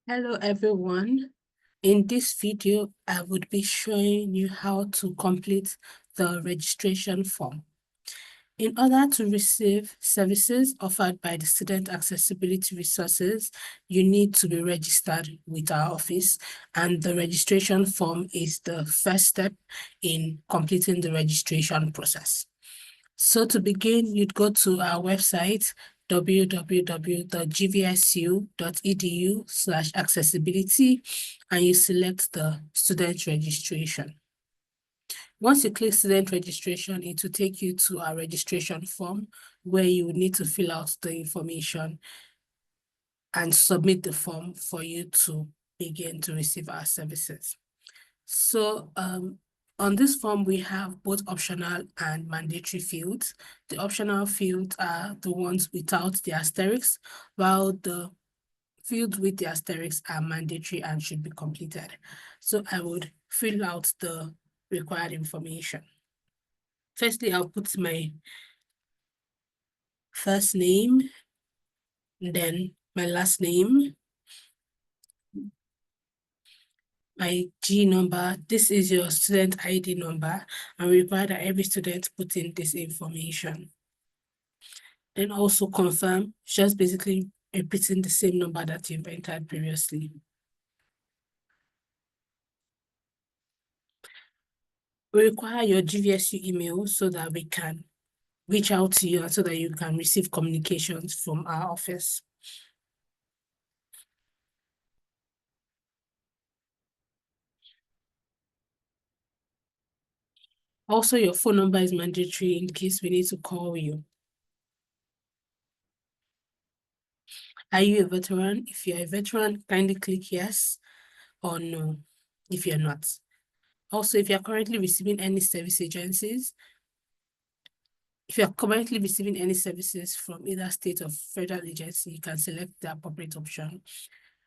Hello everyone. In this video, I would be showing you how to complete the registration form. In order to receive services offered by the Student Accessibility Resources, you need to be registered with our office, and the registration form is the first step in completing the registration process. So to begin, you'd go to our website, www.gvsu.edu/accessibility, and you select the student registration. Once you click student registration, it will take you to our registration form where you need to fill out the information and submit the form for you to begin to receive our services. So on this form, we have both optional and mandatory fields. The optional fields are the ones without the asterisks, while the fields with the asterisks are mandatory and should be completed. So I would fill out the required information. Firstly, I'll put my first name, then my last name, my G number. This is your student ID number, and we require that every student put in this information. Then also confirm, just basically repeating the same number that you've entered previously. We require your GVSU email so that we can reach out to you and so that you can receive communications from our office. Also, your phone number is mandatory in case we need to call you. Are you a veteran? If you're a veteran, kindly click yes or no if you're not. Also, if you're currently receiving any service agencies, if you're currently receiving any services from either state or federal agency, you can select the appropriate option.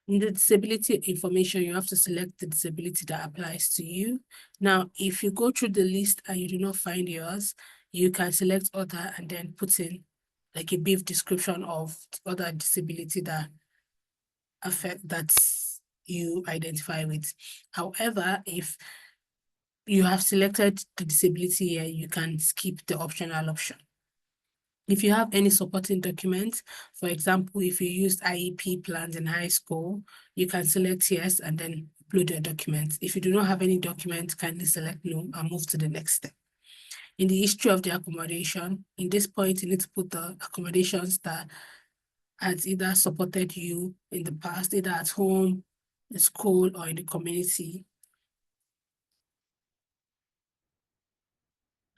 In the disability information, you have to select the disability that applies to you. Now, if you go through the list and you do not find yours, you can select other and then put in like a brief description of the other disability that you identify with. However, if you have selected the disability here, you can skip the optional option. If you have any supporting documents, for example, if you used IEP plans in high school, you can select yes and then upload your documents. If you do not have any documents, kindly select no and move to the next step. In the history of the accommodation, in this point, you need to put the accommodations that has either supported you in the past, either at home, the school, or in the community.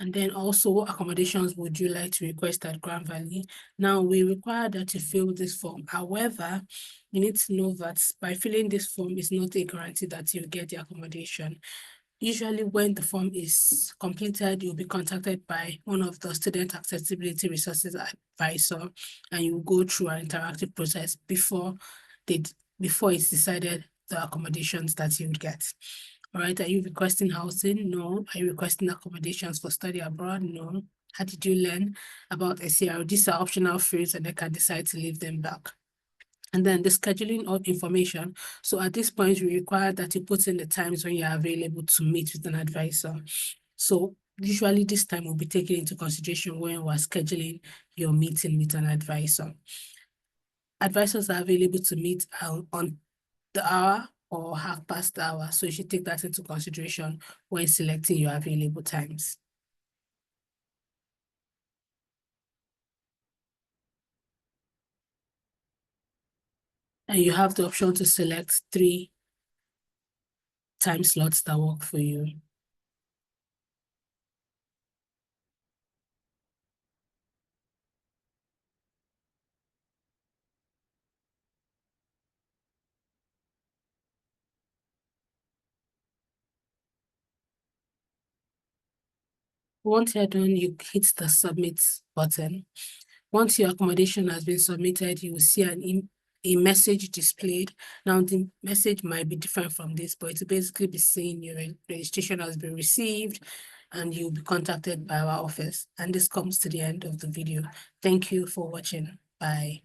And then also, what accommodations would you like to request at Grand Valley? Now, we require that you fill this form. However, you need to know that by filling this form is not a guarantee that you'll get the accommodation. Usually, when the form is completed, you'll be contacted by one of the Student Accessibility Resources Advisor, and you will go through an interactive process before it's decided the accommodations that you would get. All right, are you requesting housing? No. Are you requesting accommodations for study abroad? No. How did you learn about SAR? These are optional fields and they can decide to leave them back. And then the scheduling of information. So at this point, we require that you put in the times when you're available to meet with an advisor. So usually this time will be taken into consideration when we're scheduling your meeting with an advisor. Advisors are available to meet on the hour or half past the hour. So you should take that into consideration when selecting your available times. And you have the option to select 3 time slots that work for you. Once you're done, you hit the submit button. Once your accommodation has been submitted, you will see a message displayed. Now, the message might be different from this, but it will basically be saying your registration has been received and you'll be contacted by our office. And this comes to the end of the video. Thank you for watching. Bye.